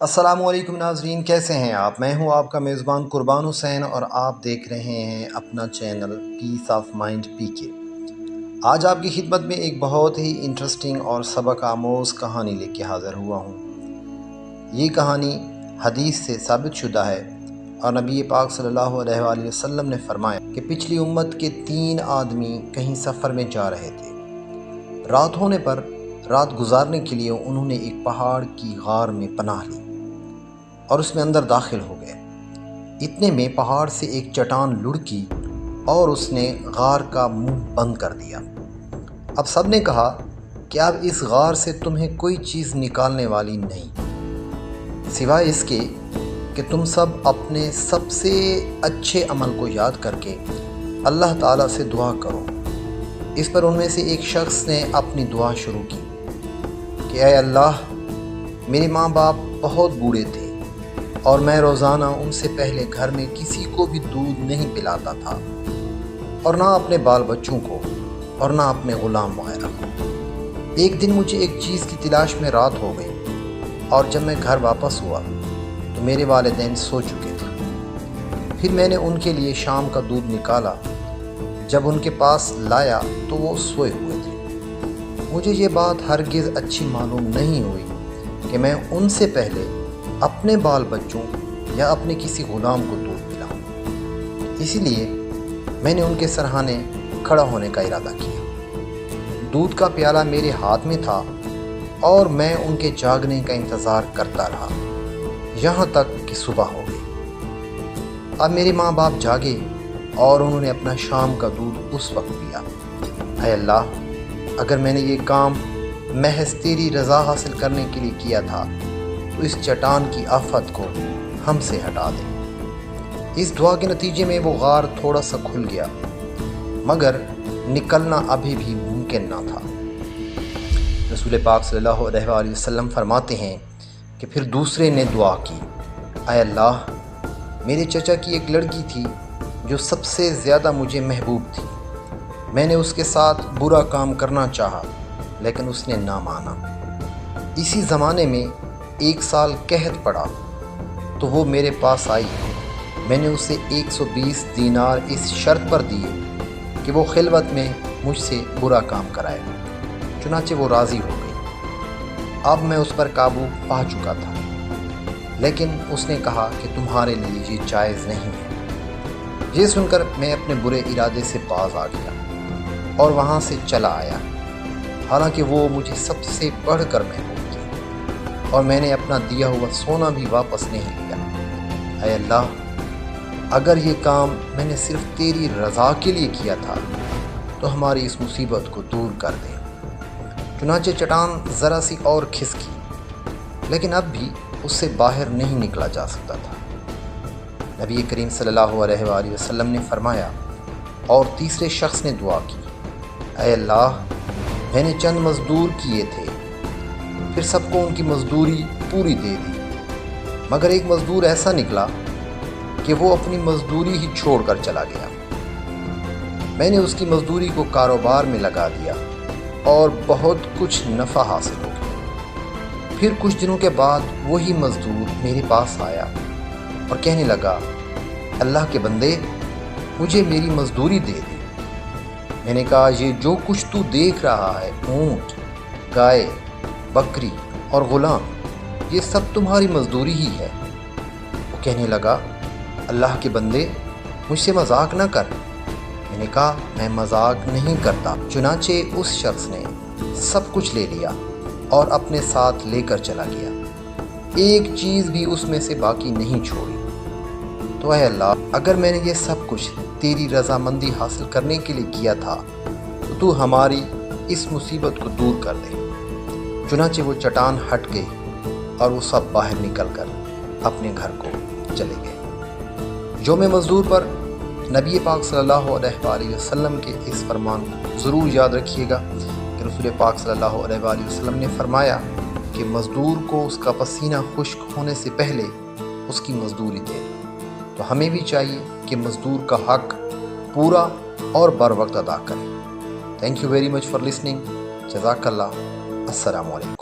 السلام علیکم ناظرین، کیسے ہیں آپ؟ میں ہوں آپ کا میزبان قربان حسین اور آپ دیکھ رہے ہیں اپنا channel Peace of Mind PK۔ آج آپ کی خدمت میں ایک بہت ہی انٹرسٹنگ اور سبق آموز کہانی لے کے حاضر ہوا ہوں۔ یہ کہانی حدیث سے ثابت شدہ ہے اور نبی پاک صلی اللہ علیہ وآلہ وسلم نے فرمایا کہ پچھلی امت کے 3 آدمی کہیں سفر میں جا رہے تھے۔ رات ہونے پر رات گزارنے کے لیے انہوں نے ایک پہاڑ کی غار میں پناہ لی اور اس میں اندر داخل ہو گئے۔ اتنے میں پہاڑ سے ایک چٹان لڑکی اور اس نے غار کا منہ بند کر دیا۔ اب سب نے کہا کہ اب اس غار سے تمہیں کوئی چیز نکالنے والی نہیں، سوائے اس کے کہ تم سب اپنے سب سے اچھے عمل کو یاد کر کے اللہ تعالیٰ سے دعا کرو۔ اس پر ان میں سے ایک شخص نے اپنی دعا شروع کی کہ اے اللہ، میرے ماں باپ بہت بوڑھے تھے اور میں روزانہ ان سے پہلے گھر میں کسی کو بھی دودھ نہیں پلاتا تھا، اور نہ اپنے بال بچوں کو اور نہ اپنے غلام وغیرہ کو۔ ایک دن مجھے ایک چیز کی تلاش میں رات ہو گئی اور جب میں گھر واپس ہوا تو میرے والدین سو چکے تھے۔ پھر میں نے ان کے لیے شام کا دودھ نکالا۔ جب ان کے پاس لایا تو وہ سوئے ہوئے تھے۔ مجھے یہ بات ہرگز اچھی معلوم نہیں ہوئی کہ میں ان سے پہلے اپنے بال بچوں یا اپنے کسی غلام کو دودھ پلاؤں، اسی لیے میں نے ان کے سرہانے کھڑا ہونے کا ارادہ کیا۔ دودھ کا پیالہ میرے ہاتھ میں تھا اور میں ان کے جاگنے کا انتظار کرتا رہا یہاں تک کہ صبح ہو گئی۔ اب میرے ماں باپ جاگے اور انہوں نے اپنا شام کا دودھ اس وقت پیا۔ اے اللہ، اگر میں نے یہ کام محض تیری رضا حاصل کرنے کے لیے کیا تھا تو اس چٹان کی آفت کو ہم سے ہٹا دے۔ اس دعا کے نتیجے میں وہ غار تھوڑا سا کھل گیا، مگر نکلنا ابھی بھی ممکن نہ تھا۔ رسول پاک صلی اللہ علیہ وآلہ وسلم فرماتے ہیں کہ پھر دوسرے نے دعا کی، اے اللہ، میرے چچا کی ایک لڑکی تھی جو سب سے زیادہ مجھے محبوب تھی۔ میں نے اس کے ساتھ برا کام کرنا چاہا لیکن اس نے نہ مانا۔ اسی زمانے میں 1 سال قحط پڑا تو وہ میرے پاس آئی۔ میں نے اسے 120 دینار اس شرط پر دیے کہ وہ خلوت میں مجھ سے برا کام کرائے۔ چنانچہ وہ راضی ہو گئی۔ اب میں اس پر قابو پا چکا تھا، لیکن اس نے کہا کہ تمہارے لیے یہ جائز نہیں ہے۔ یہ سن کر میں اپنے برے ارادے سے باز آ گیا اور وہاں سے چلا آیا، حالانکہ وہ مجھے سب سے بڑھ کر محبوب تھی، اور میں نے اپنا دیا ہوا سونا بھی واپس نہیں لیا۔ اے اللہ، اگر یہ کام میں نے صرف تیری رضا کے لیے کیا تھا تو ہماری اس مصیبت کو دور کر دے۔ چنانچہ چٹان ذرا سی اور کھسکی، لیکن اب بھی اس سے باہر نہیں نکلا جا سکتا تھا۔ نبی کریم صلی اللہ علیہ وآلہ وسلم نے فرمایا اور تیسرے شخص نے دعا کی، اے اللہ، میں نے چند مزدور کیے تھے، پھر سب کو ان کی مزدوری پوری دے دی، مگر ایک مزدور ایسا نکلا کہ وہ اپنی مزدوری ہی چھوڑ کر چلا گیا۔ میں نے اس کی مزدوری کو کاروبار میں لگا دیا اور بہت کچھ نفع حاصل ہو گیا۔ پھر کچھ دنوں کے بعد وہی مزدور میرے پاس آیا اور کہنے لگا، اللہ کے بندے، مجھے میری مزدوری دے دے۔ میں نے کہا، یہ جو کچھ تو دیکھ رہا ہے، اونٹ، گائے، بکری اور غلام، یہ سب تمہاری مزدوری ہی ہے۔ وہ کہنے لگا، اللہ کے بندے، مجھ سے مذاق نہ کر۔ میں نے کہا، میں مذاق نہیں کرتا۔ چنانچہ اس شخص نے سب کچھ لے لیا اور اپنے ساتھ لے کر چلا گیا، ایک چیز بھی اس میں سے باقی نہیں چھوڑی۔ تو اے اللہ، اگر میں نے یہ سب کچھ تیری رضامندی حاصل کرنے کے لیے کیا تھا تو ہماری اس مصیبت کو دور کر دے۔ چنانچہ وہ چٹان ہٹ گئی اور وہ سب باہر نکل کر اپنے گھر کو چلے گئے۔ یوم مزدور پر نبی پاک صلی اللہ علیہ وآلہ وسلم کے اس فرمان کو ضرور یاد رکھیے گا کہ رسول پاک صلی اللہ علیہ وآلہ وسلم نے فرمایا کہ مزدور کو اس کا پسینہ خشک ہونے سے پہلے اس کی مزدوری دے۔ تو ہمیں بھی چاہیے کہ مزدور کا حق پورا اور بر وقت ادا کریں۔ Thank you very much for listening. جزاک اللہ۔ السلام علیکم۔